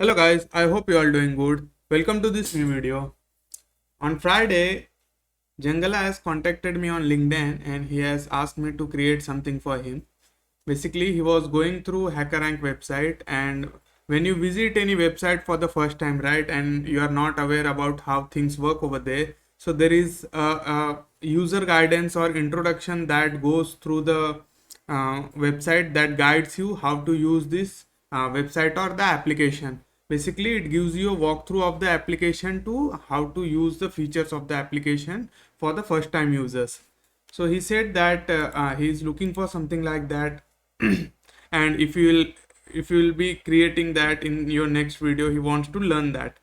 Hello guys, I hope you are doing good. Welcome to this new video. On Friday, Jangala has contacted me on LinkedIn and he has asked me to create something for him. Basically, he was going through HackerRank website, and when you visit any website for the first time, right, and you are not aware about how things work over there, so there is a user guidance or introduction that goes through the website that guides you how to use this website or the application. Basically, it gives you a walkthrough of the application to how to use the features of the application for the first time users. So he said that he is looking for something like that, and if you will be creating that in your next video, he wants to learn that.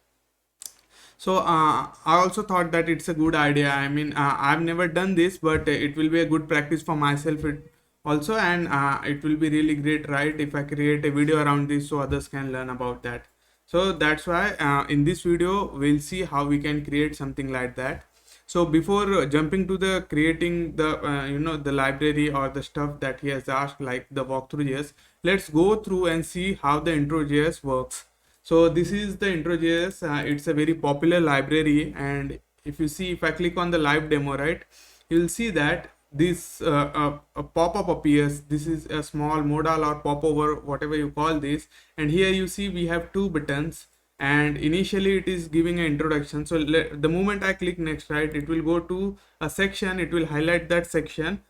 So I also thought that it's a good idea. I mean, I've never done this, but it will be a good practice for myself also, and it will be really great, right, if I create a video around this so others can learn about that. So that's why in this video we'll see how we can create something like that. So before jumping to the creating the the library or the stuff that he has asked, like the walkthrough.js, let's go through and see how the intro.js works. So this is the intro.js. It's a very popular library, and if you see, if I click on the live demo, right, you'll see that this a pop-up appears. This is a small modal or popover, whatever you call this, and here you see we have two buttons, and initially it is giving an introduction. So the moment I click next, right, it will go to a section, it will highlight that section,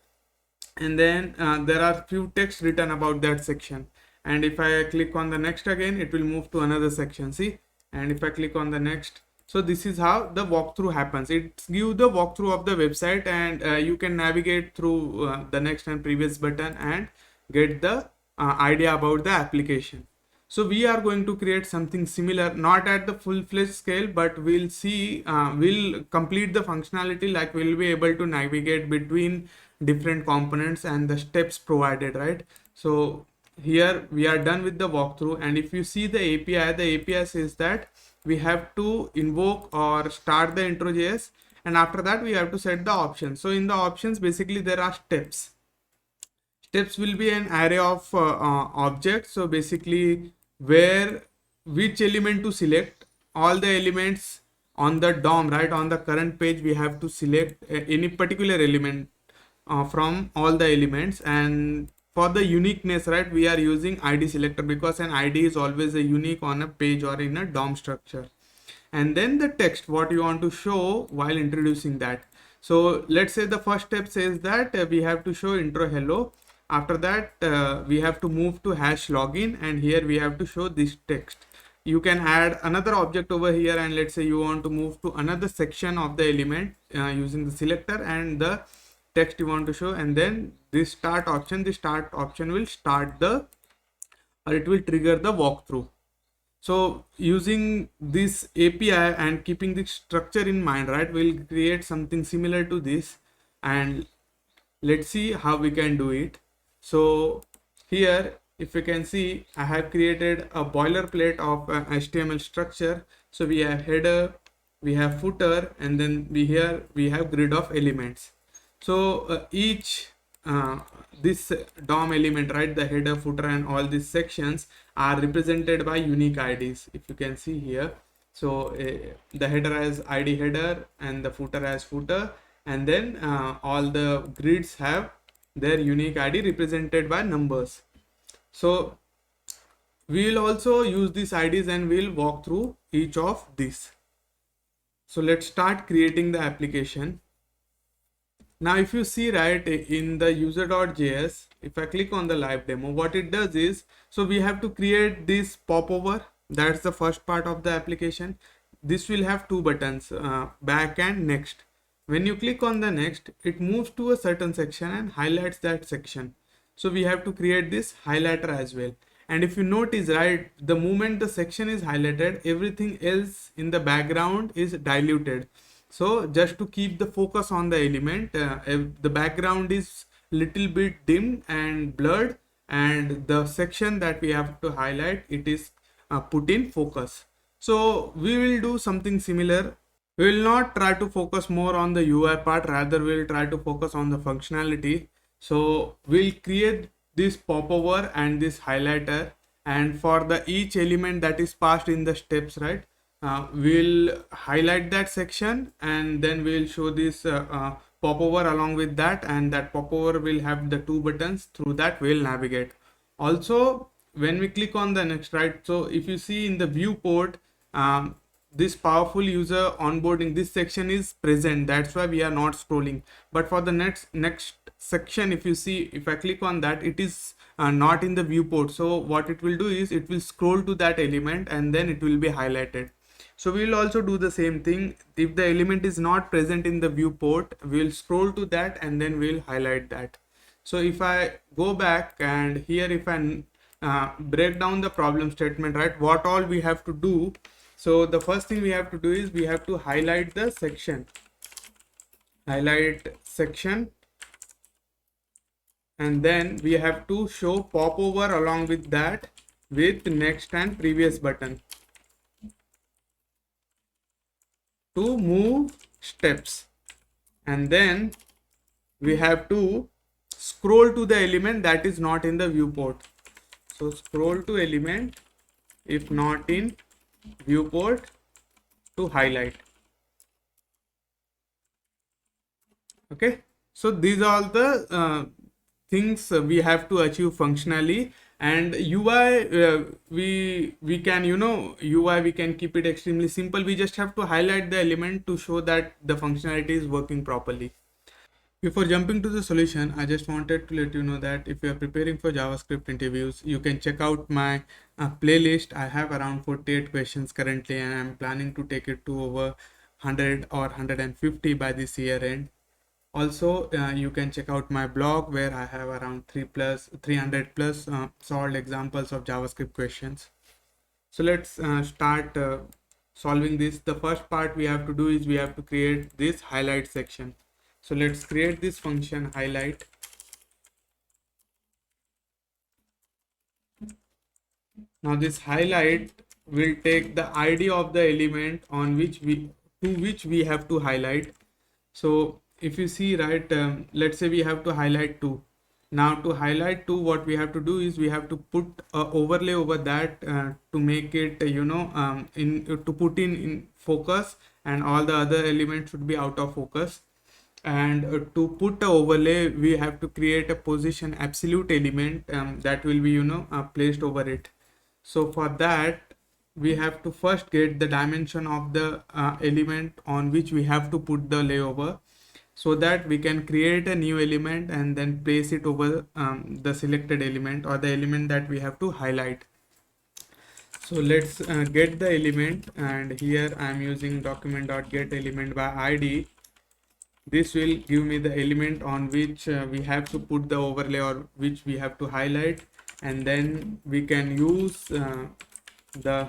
and then there are few text written about that section. And if I click on the next again, it will move to another section, see. And if I click on the next, so this is how the walkthrough happens. It gives the walkthrough of the website, and you can navigate through the next and previous button and get the idea about the application. So we are going to create something similar, not at the full-fledged scale, but we'll see, we'll complete the functionality, like we'll be able to navigate between different components and the steps provided, right? So here we are done with the walkthrough, and if you see the API says that we have to invoke or start the intro.js, and after that we have to set the options. So in the options, basically there are steps. Steps will be an array of objects. So basically, where which element to select, all the elements on the DOM, right, on the current page, we have to select any particular element from all the elements. And for the uniqueness, right, we are using ID selector, because an ID is always a unique on a page or in a DOM structure. And then the text, what you want to show while introducing that. So let's say the first step says that we have to show intro hello. After that, we have to move to hash login, and here we have to show this text. You can add another object over here, and let's say you want to move to another section of the element using the selector and the text you want to show, and then this start option will start the, or it will trigger the walkthrough. So using this API and keeping the structure in mind, right, we'll create something similar to this, and let's see how we can do it. So here, if you can see, I have created a boilerplate of HTML structure. So we have header, we have footer, and then we have grid of elements. So each this DOM element, right, the header, footer, and all these sections are represented by unique IDs, if you can see here. So the header has ID header and the footer has footer, and then all the grids have their unique ID represented by numbers. So we will also use these IDs and we'll walk through each of these. So let's start creating the application. Now if you see, right, in the user.js, if I click on the live demo, what it does is, so we have to create this popover. That's the first part of the application. This will have two buttons, back and next. When you click on the next, it moves to a certain section and highlights that section. So we have to create this highlighter as well. And if you notice, right, the moment the section is highlighted, everything else in the background is diluted. So just to keep the focus on the element, the background is little bit dim and blurred, and the section that we have to highlight, it is put in focus. So we will do something similar. We will not try to focus more on the UI part, rather we'll try to focus on the functionality. So we'll create this popover and this highlighter, and for the each element that is passed in the steps, right, we'll highlight that section, and then we'll show this popover along with that, and that popover will have the two buttons. Through that we'll navigate. Also, when we click on the next, right, so if you see in the viewport, this powerful user onboarding, this section is present, that's why we are not scrolling. But for the next section, if you see, if I click on that, it is not in the viewport. So what it will do is it will scroll to that element and then it will be highlighted. So we will also do the same thing. If the element is not present in the viewport, we will scroll to that and then we'll highlight that. So if I go back and here, if I break down the problem statement, right, what all we have to do. So the first thing we have to do is we have to highlight the section, and then we have to show popover along with that with next and previous button to move steps, and then we have to scroll to the element that is not in the viewport. So scroll to element if not in viewport to highlight. Okay, so these are the things we have to achieve functionally. And UI, we can, UI we can keep it extremely simple. We just have to highlight the element to show that the functionality is working properly. Before jumping to the solution, I just wanted to let you know that if you are preparing for JavaScript interviews, you can check out my playlist. I have around 48 questions currently, and I'm planning to take it to over 100 or 150 by this year end. Also, you can check out my blog where I have around 300 plus solved examples of JavaScript questions. So let's start solving this. The first part we have to do is we have to create this highlight section. So let's create this function highlight. Now this highlight will take the ID of the element on which we have to highlight. So if you see, right, let's say we have to highlight 2. Now to highlight 2, what we have to do is we have to put overlay over that to make it to put in focus, and all the other elements should be out of focus. And to put the overlay, we have to create a position absolute element that will be placed over it. So for that, we have to first get the dimension of the element on which we have to put the layover, so that we can create a new element and then place it over the selected element or the element that we have to highlight. So let's get the element, and here I am using document.getElement by ID. This will give me the element on which we have to put the overlay or which we have to highlight, and then we can use the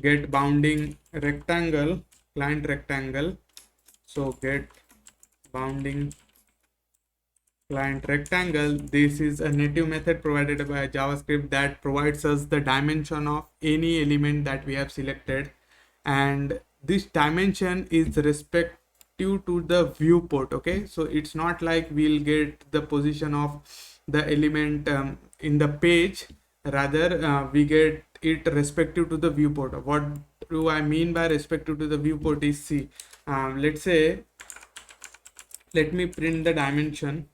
get bounding rectangle, client rectangle. So get bounding client rectangle. This is a native method provided by JavaScript that provides us the dimension of any element that we have selected, and this dimension is respective to the viewport. Okay, so it's not like we'll get the position of the element in the page, rather we get it respective to the viewport. What do I mean by respective to the viewport is, see, let's say, let me print the dimension.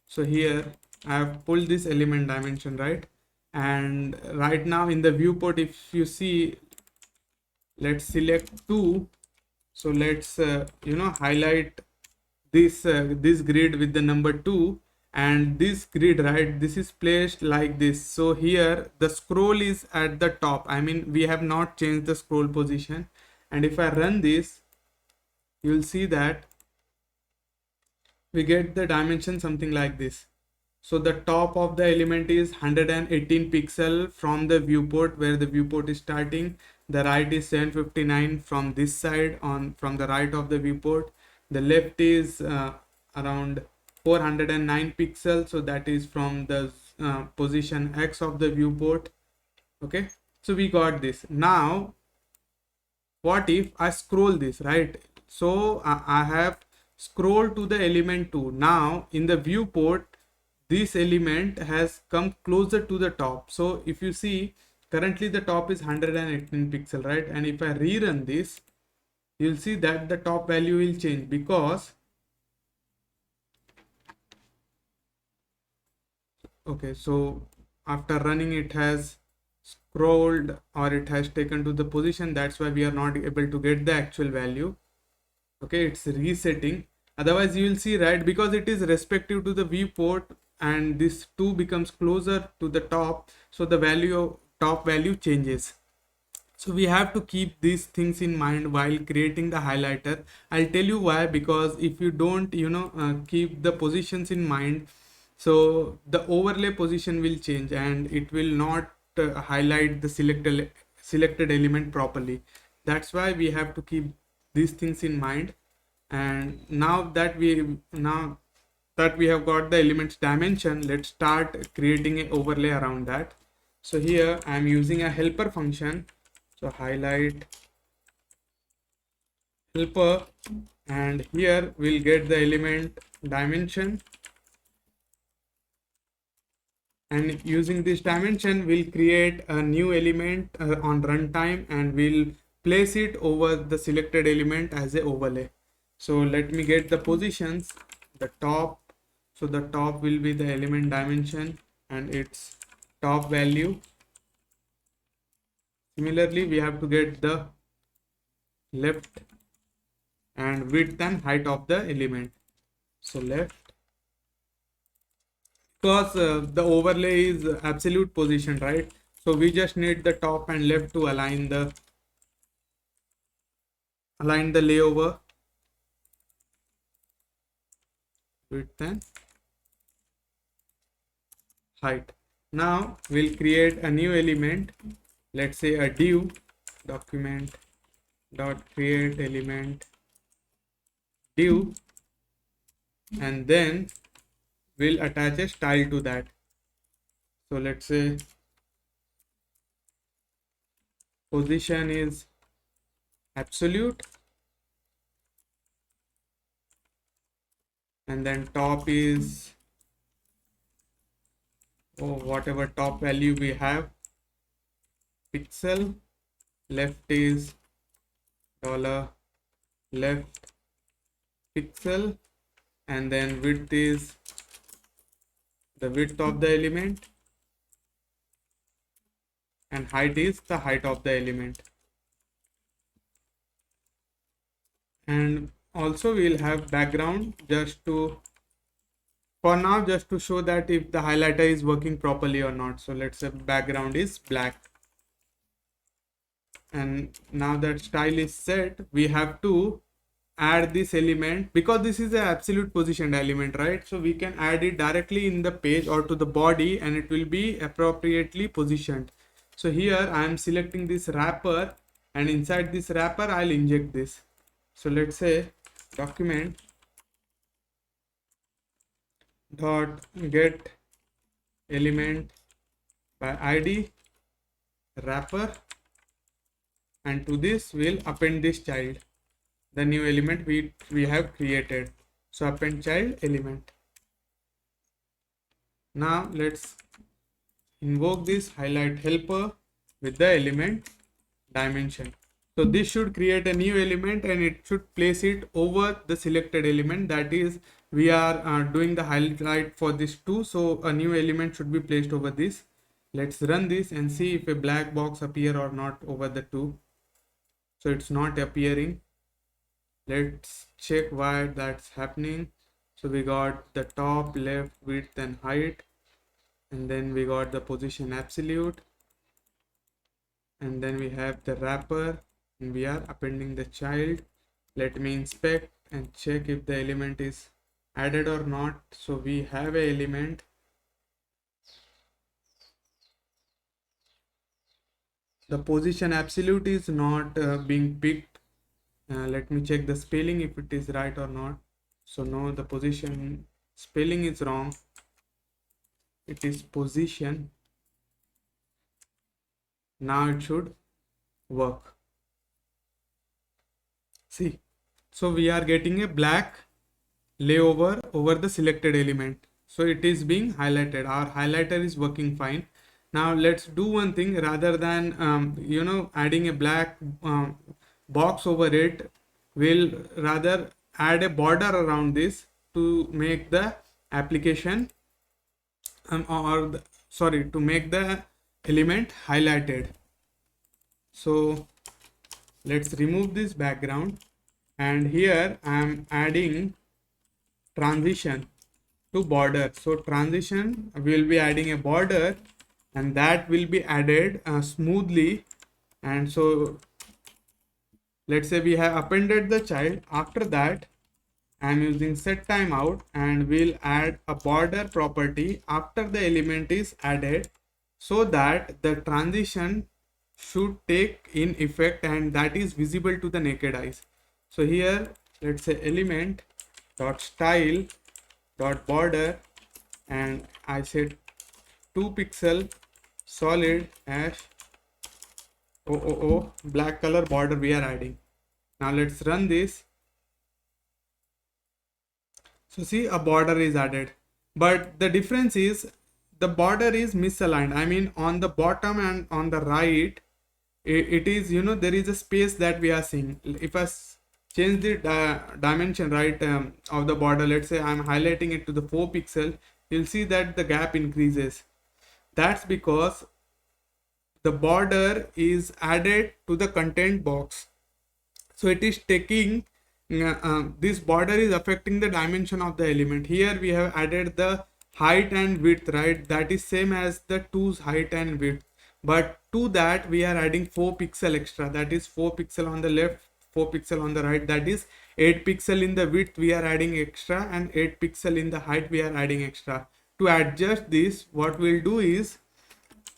So here I have pulled this element dimension, right, and right now in the viewport, if you see, let's select 2. So let's highlight this this grid with the number 2, and this grid, right, this is placed like this. So here the scroll is at the top. I mean, we have not changed the scroll position, and if I run this, you'll see that we get the dimension something like this. So the top of the element is 118 pixel from the viewport, where the viewport is starting. The right is 759 from this side, from the right of the viewport. The left is around 409 pixels, so that is from the position X of the viewport. Okay, so we got this. Now what if I scroll this, right? So I have scrolled to the element 2. Now in the viewport, this element has come closer to the top. So if you see, currently the top is 118 pixel, right? And if I rerun this, you'll see that the top value will change, because okay, so after running it has scrolled, or it has taken to the position. That's why we are not able to get the actual value. Okay, it's resetting. Otherwise you will see, right, because it is respective to the viewport and this 2 becomes closer to the top, so the value of top value changes. So we have to keep these things in mind while creating the highlighter. I'll tell you why. Because if you don't keep the positions in mind, so the overlay position will change and it will not highlight the selected element properly. That's why we have to keep these things in mind. And now that we have got the elements dimension, let's start creating an overlay around that. So here I'm using a helper function. So highlight helper, and here we'll get the element dimension, and using this dimension we'll create a new element on runtime, and we'll place it over the selected element as a overlay. So let me get the positions. The top, so the top will be the element dimension and its top value. Similarly, we have to get the left and width and height of the element. So left, because the overlay is absolute position, right? So we just need the top and left to align the layover. Width and height. Now we'll create a new element. Let's say a div document dot create element div, and then we'll attach a style to that. So let's say position is absolute, and then top is whatever top value we have, pixel. Left is dollar left pixel, and then width is the width of the element, and height is the height of the element. And also we'll have background, just to, for now, just to show that if the highlighter is working properly or not. So let's say background is black. And now that style is set, we have to add this element, because this is an absolute positioned element, right? So we can add it directly in the page or to the body, and it will be appropriately positioned. So here I am selecting this wrapper, and inside this wrapper I'll inject this. So let's say document dot get element by id wrapper, and to this we'll append this child, the new element we have created. So append child element. Now let's invoke this highlight helper with the element dimension. So this should create a new element, and it should place it over the selected element. That is, we are doing the highlight for this 2, so a new element should be placed over this. Let's run this and see if a black box appear or not over the 2. So it's not appearing. Let's check why that's happening. So we got the top, left, width and height, and then we got the position absolute, and then we have the wrapper, and we are appending the child. Let me inspect and check if the element is added or not. So we have a element. The position absolute is not being picked. Let me check the spelling if it is right or not. So no, the position spelling is wrong. It is position. Now it should work. See, so we are getting a black layover over the selected element. So it is being highlighted. Our highlighter is working fine. Now let's do one thing. Rather than adding a black box over it, we'll rather add a border around this to make the application to make the element highlighted. So let's remove this background, and here I am adding transition to border. So transition, will be adding a border, and that will be added smoothly. And so let's say we have appended the child. After that, I'm using set timeout, and we'll add a border property after the element is added, so that the transition should take in effect and that is visible to the naked eyes. So here let's say element dot style dot border, and I said 2 pixel solid ash black color border we are adding. Now let's run this. So see, a border is added, but the difference is the border is misaligned. I mean, on the bottom and on the right, it is, there is a space that we are seeing. If I change the dimension, right, of the border, let's say I'm highlighting it to the 4 pixel, you'll see that the gap increases. That's because the border is added to the content box. So it is taking this border is affecting the dimension of the element. Here we have added the height and width, right? That is same as the 2's height and width, but to that we are adding 4 pixel extra. That is 4 pixel on the left, 4 pixel on the right. That is 8 pixel in the width we are adding extra, and 8 pixel in the height we are adding extra. To adjust this, what we'll do is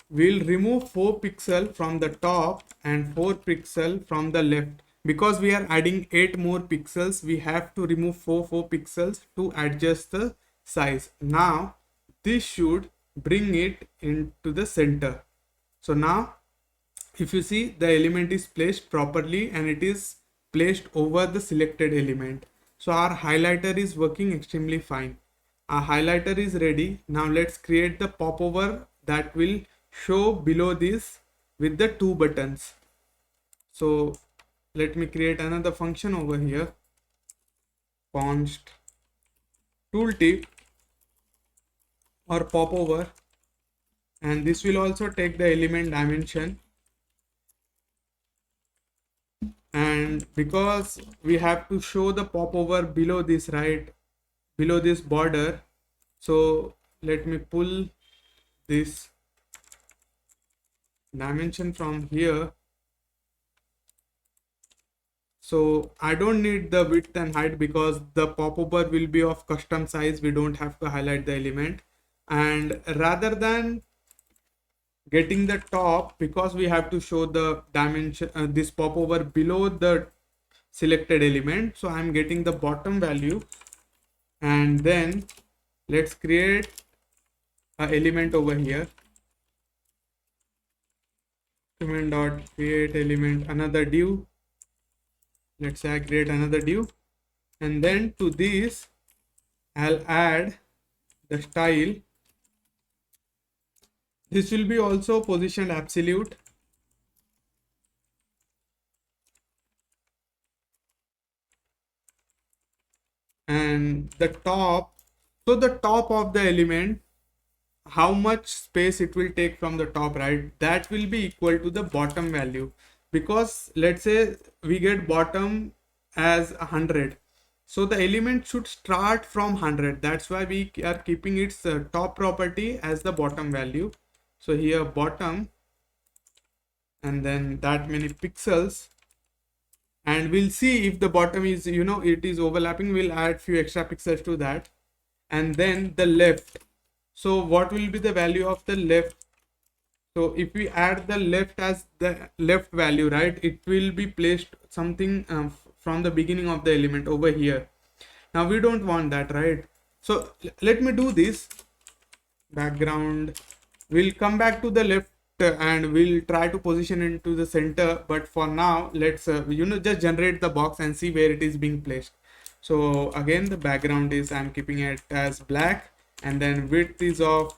we'll remove 4 pixel from the top and 4 pixel from the left. Because we are adding 8 more pixels, we have to remove 4 pixels to adjust the size. Now this should bring it into the center. So now if you see, the element is placed properly and it is placed over the selected element. So our highlighter is working extremely fine. Our highlighter is ready. Now let's create the popover that will show below this with the 2 buttons. So let me create another function over here, const tooltip or popover, and this will also take the element dimension. And because we have to show the popover below this, right, below this border, so let me pull this dimension from here. So I don't need the width and height because the popover will be of custom size. We don't have to highlight the element. And rather than getting the top, because we have to show the dimension, this popover below the selected element, so I'm getting the bottom value. And then let's create an element over here. Document dot create element, another div. Let's say I create another div, and then to this I'll add the style. This will be also positioned absolute. And the top, so the top of the element, how much space it will take from the top, right, that will be equal to the bottom value. Because let's say we get bottom as 100, so the element should start from 100. That's why we are keeping its top property as the bottom value. So here bottom, and then that many pixels, and we'll see if the bottom is, it is overlapping, we'll add few extra pixels to that. And then the left, so what will be the value of the left? So if we add the left as the left value, right, it will be placed something from the beginning of the element over here. Now we don't want that, right? So let me do this. Background, we'll come back to the left and we'll try to position it into the center. But for now, let's just generate the box and see where it is being placed. So again, the background is, I'm keeping it as black, and then width is of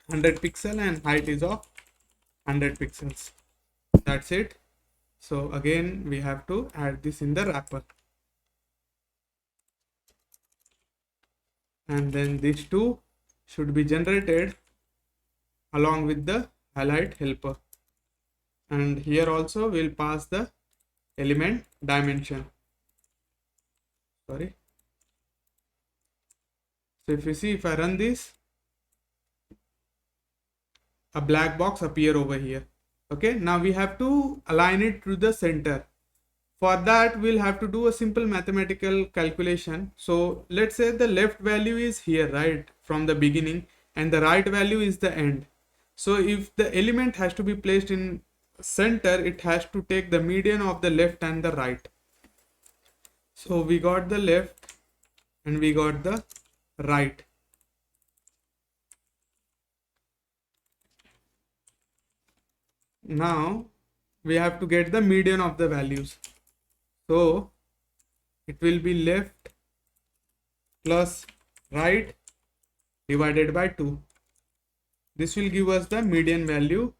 100 pixel and height is of 100 pixels. That's it. So again we have to add this in the wrapper, and then these two should be generated along with the highlight helper, and here also we'll pass the element dimension. Sorry. So if you see, if I run this, a black box appear over here. Okay, now we have to align it to the center. For that we'll have to do a simple mathematical calculation. So let's say the left value is here, right, from the beginning, and the right value is the end. So if the element has to be placed in center, it has to take the median of the left and the right. So we got the left and we got the right. Now we have to get the median of the values. So it will be left plus right divided by 2. This will give us the median value.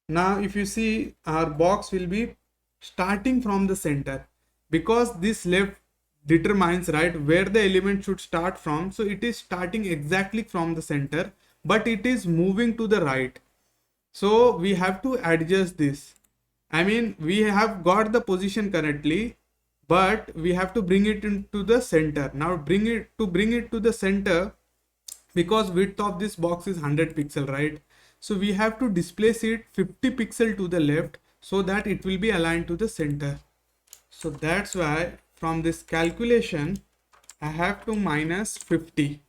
Now if you see, our box will be starting from the center, because this left determines, right, where the element should start from. So it is starting exactly from the center, but it is moving to the right. So we have to adjust this. I mean, we have got the position correctly, but we have to bring it into the center. Now bring it to the center, because width of this box is 100 pixel, right? So we have to displace it 50 pixel to the left so that it will be aligned to the center. So that's why from this calculation I have to minus 50.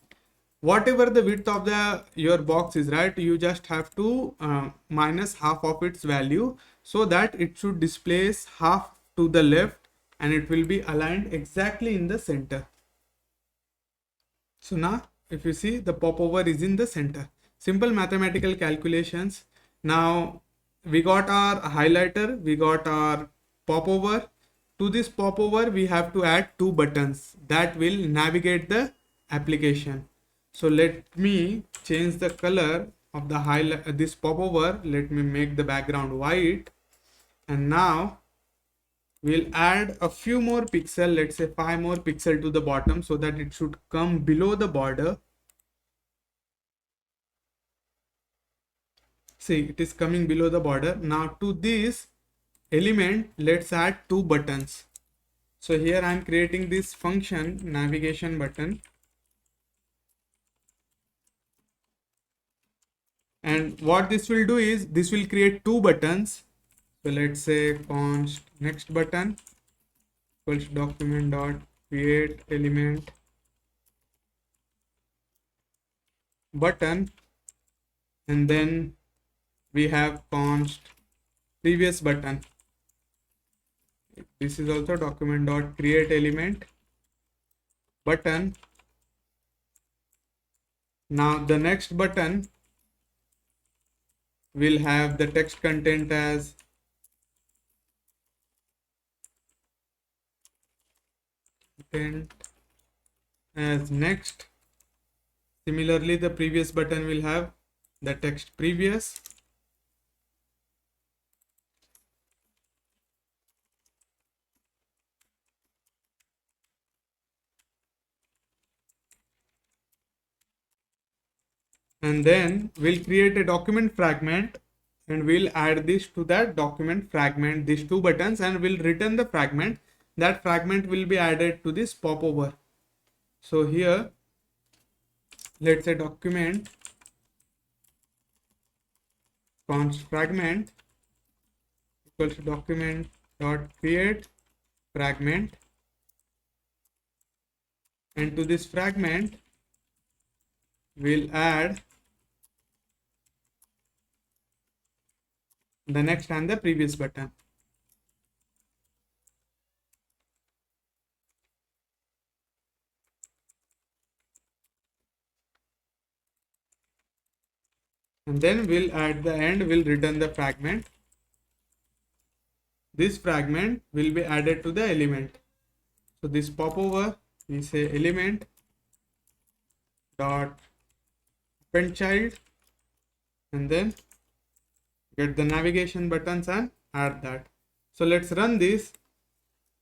Whatever the width of your box is, right, you just have to minus half of its value, so that it should displace half to the left and it will be aligned exactly in the center. So now if you see, the popover is in the center. Simple mathematical calculations. Now we got our highlighter, we got our popover. To this popover we have to add 2 buttons that will navigate the application. So let me change the color of the this popover. Let me make the background white, and now we'll add a few more pixels, let's say 5 more pixels to the bottom, so that it should come below the border. See, it is coming below the border. Now to this element, let's add 2 buttons. So here I am creating this function navigation button, and what this will do is this will create 2 buttons. So let's say const next button equals document dot create element button, and then we have const previous button. This is also document dot create element button. Now the next button will have the text content as next. Similarly, the previous button will have the text previous. And then we'll create a document fragment, and we'll add this to that document fragment, these 2 buttons, and we'll return the fragment. That fragment will be added to this popover. So here let's say document const fragment equals to document dot create fragment, and to this fragment we'll add the next and the previous button. And then we'll at the end we'll return the fragment. This fragment will be added to the element. So this popover we say element dot append child, and then get the navigation buttons and add that. So let's run this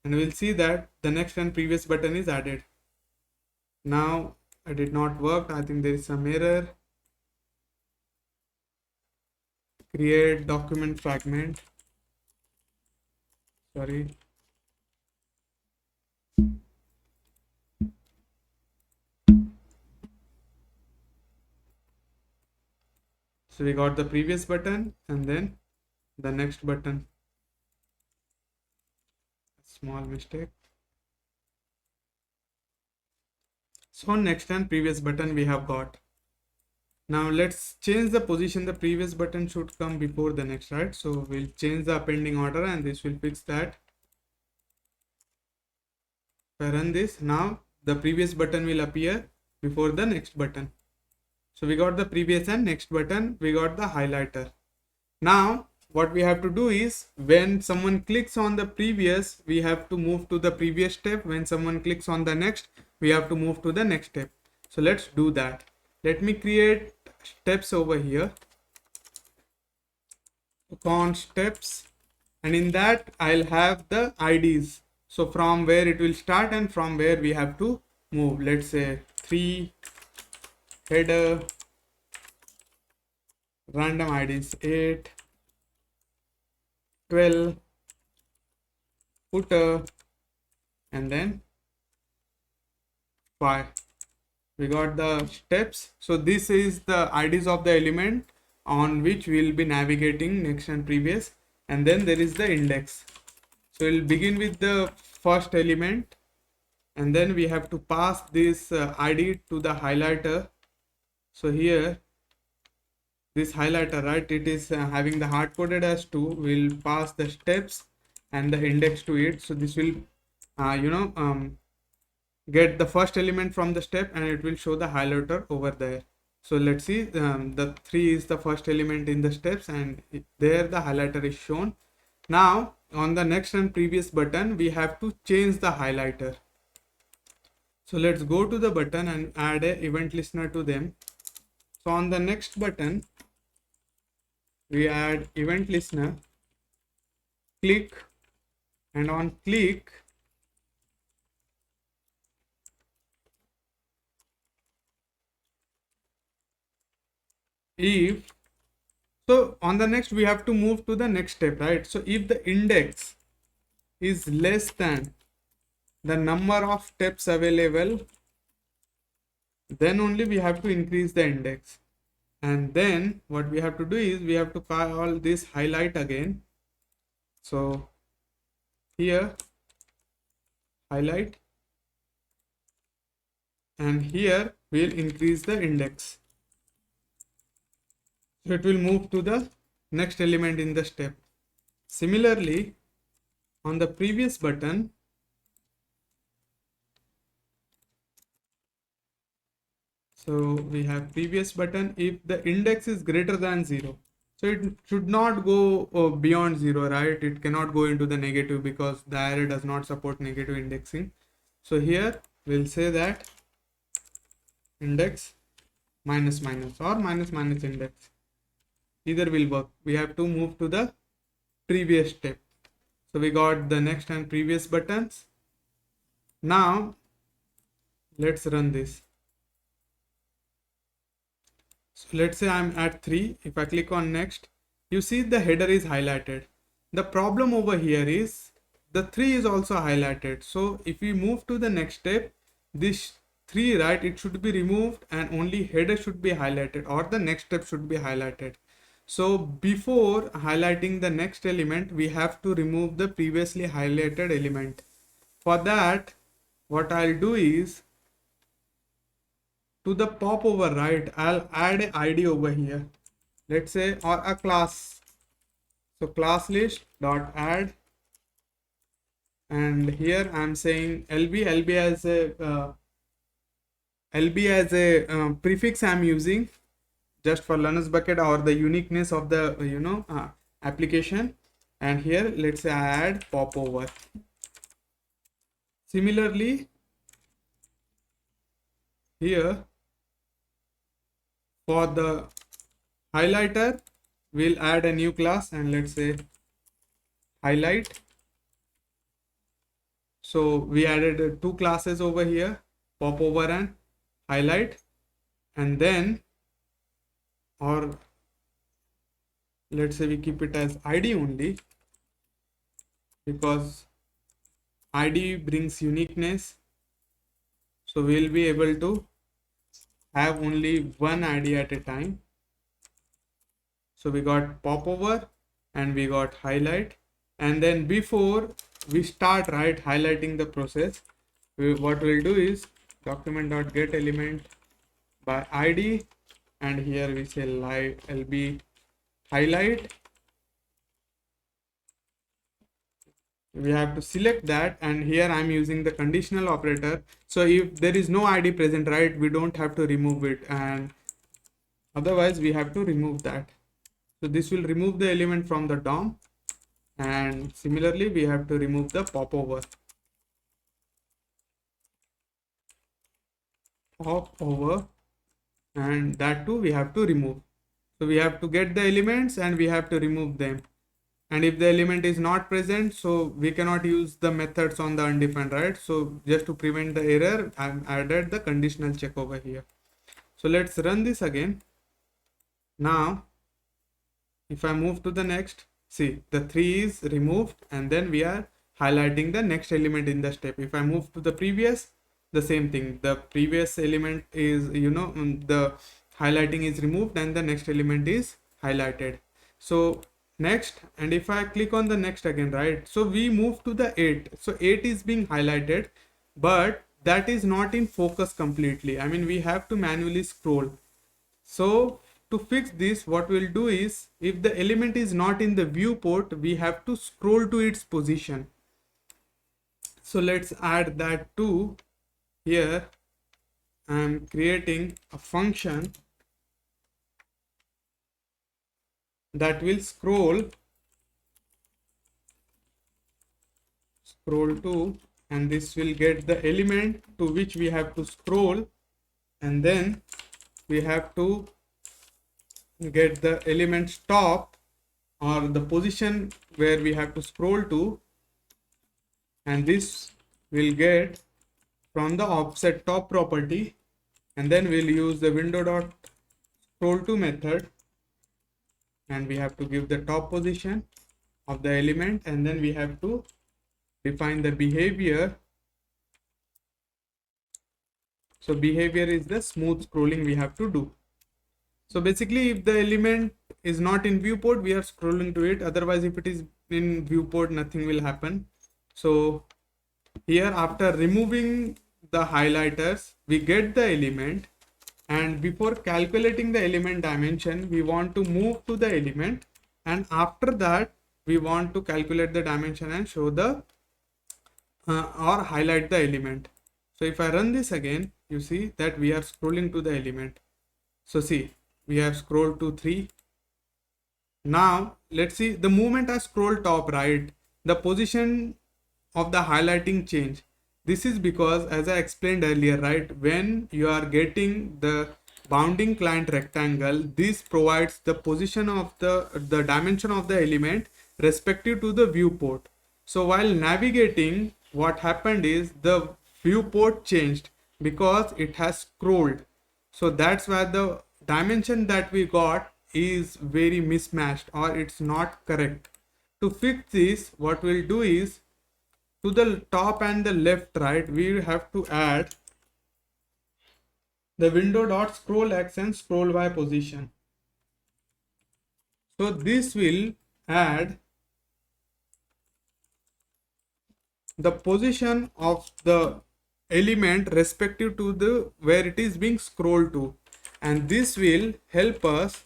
and we'll see that the next and previous button is added. Now it did not work. I think there is some error. Create document fragment. Sorry. So we got the previous button and then the next button. Small mistake. So next and previous button we have got. Now let's change the position. The previous button should come before the next, right? So we'll change the appending order and this will fix that. If I run this, now the previous button will appear before the next button. So we got the previous and next button, we got the highlighter. Now what we have to do is when someone clicks on the previous, we have to move to the previous step. When someone clicks on the next, we have to move to the next step. So let's do that. Let me create steps over here. Const steps, and in that I'll have the IDs. So from where it will start and from where we have to move. Let's say 3 header, random IDs 8, 12, footer, and then 5. We got the steps. So this is the IDs of the element on which we will be navigating next and previous, and then there is the index. So we'll begin with the first element, and then we have to pass this ID to the highlighter. So here this highlighter, right, it is having the hard coded as 2. We'll pass the steps and the index to it. So this will get the first element from the step and it will show the highlighter over there. So let's see, the 3 is the first element in the steps and there the highlighter is shown. Now on the next and previous button we have to change the highlighter. So let's go to the button and add a event listener to them. So on the next button we add event listener, click, and on click if, so on the next we have to move to the next step, right? So if the index is less than the number of steps available, then only we have to increase the index. And then what we have to do is we have to call this highlight again. So here highlight, and here we'll increase the index. So it will move to the next element in the step. Similarly, on the previous button, so we have previous button, if the index is greater than 0, so it should not go beyond 0, right? It cannot go into the negative because the array does not support negative indexing. So here we'll say that index minus minus or minus minus index, either will work. We have to move to the previous step. So we got the next and previous buttons. Now let's run this. So let's say I'm at 3. If I click on next, you see the header is highlighted. The problem over here is the 3 is also highlighted. So if we move to the next step, this 3, right, it should be removed and only header should be highlighted, or the next step should be highlighted. So before highlighting the next element, we have to remove the previously highlighted element. For that, what I'll do is, to the popover, right, I'll add an ID over here. Let's say, or a class. So class list dot add, and here I'm saying LB as a prefix I'm using just for Linux bucket or the uniqueness of the application. And here let's say I add popover. Similarly, here for the highlighter, we'll add a new class and let's say highlight. So we added two classes over here, popover and highlight, and then, or let's say we keep it as id only, because id brings uniqueness. So we'll be able to have only one id at a time. So we got popover and we got highlight, and then before we start highlighting the process, what we'll do is document.get element by id, and here we say lb highlight. We have to select that, and here I'm using the conditional operator. So if there is no id present, we don't have to remove it, and otherwise we have to remove that. So this will remove the element from the DOM, and similarly we have to remove the popover. And that too we have to remove. So we have to get the elements and we have to remove them. And if the element is not present, so we cannot use the methods on the undefined, So just to prevent the error, I've added the conditional check over here. So let's run this again. Now, if I move to the next, see the 3 is removed, and then we are highlighting the next element in the step. If I move to the previous, the same thing, the previous element is, the highlighting is removed and the next element is highlighted. So next, and if I click on the next again, so we move to the 8. So 8 is being highlighted, but that is not in focus completely. I mean, we have to manually scroll. So to fix this, what we'll do is, if the element is not in the viewport, we have to scroll to its position. So let's add that too. Here I'm creating a function that will scroll to, and this will get the element to which we have to scroll, and then we have to get the element top, or the position where we have to scroll to, and this will get from the offset top property, and then we'll use the window dot scroll to method, and we have to give the top position of the element, and then we have to define the behavior. So behavior is the smooth scrolling we have to do. So basically, if the element is not in viewport, we are scrolling to it. Otherwise, if it is in viewport, nothing will happen. So here, after removing the highlighters, we get the element, and before calculating the element dimension, we want to move to the element, and after that we want to calculate the dimension and show the or highlight the element. So if I run this again, you see that we are scrolling to the element. So see, we have scrolled to 3. Now let's see the moment I scroll top, the position of the highlighting change. This is because, as I explained earlier, when you are getting the bounding client rectangle, this provides the position of the dimension of the element respective to the viewport. So while navigating, what happened is the viewport changed because it has scrolled. So that's why the dimension that we got is very mismatched, or it's not correct. To fix this, what we'll do is, to the top and the left, we have to add the window dot scroll x and scroll y position. So this will add the position of the element respective to the where it is being scrolled to, and this will help us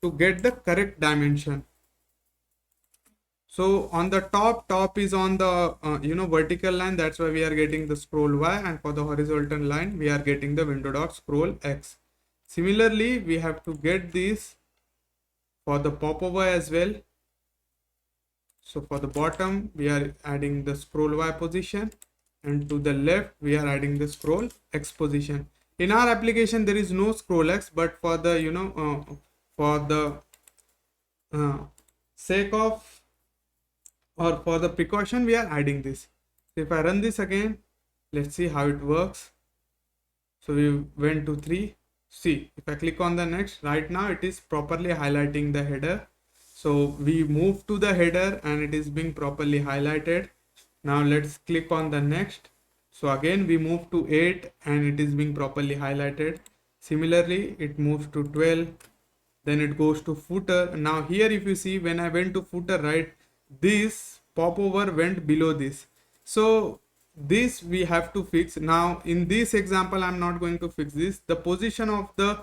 to get the correct dimension. So on the top is on the vertical line, that's why we are getting the scroll y, and for the horizontal line we are getting the window dot scroll x. Similarly, we have to get this for the popover as well. So for the bottom we are adding the scroll y position, and to the left we are adding the scroll x position. In our application there is no scrollx, but for the for the uh, sake of, or for the precaution, we are adding this. So if I run this again, let's see how it works. So we went to 3. See, if I click on the next, right now it is properly highlighting the header. So we move to the header and it is being properly highlighted. Now let's click on the next. So again we move to 8 and it is being properly highlighted. Similarly, it moves to 12, then it goes to footer. Now here if you see, when I went to footer, right, this popover went below this. So this we have to fix. Now in this example I'm not going to fix this. The position of the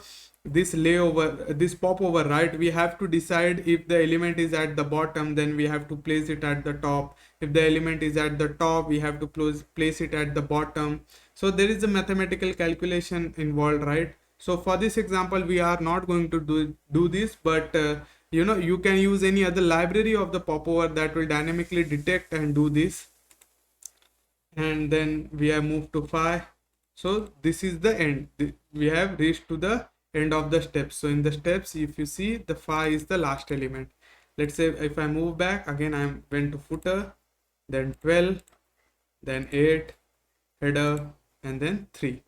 this layover, this popover, right, we have to decide if the element is at the bottom, then we have to place it at the top. If the element is at the top, we have to place it at the bottom. So there is a mathematical calculation involved, right? So for this example we are not going to do this, but you can use any other library of the popover that will dynamically detect and do this. And then we have moved to 5. So this is the end. We have reached to the end of the steps. So in the steps, if you see, the 5 is the last element. Let's say if I move back again, I went to footer, then 12, then 8, header, and then 3.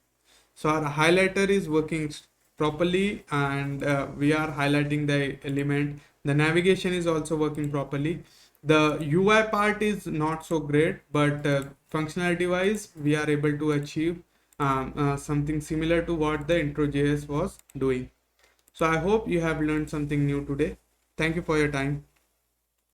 So our highlighter is working properly, and we are highlighting the element. The navigation is also working properly. The UI part is not so great, but functionality wise we are able to achieve something similar to what the intro.js was doing. So I hope you have learned something new today. Thank you for your time.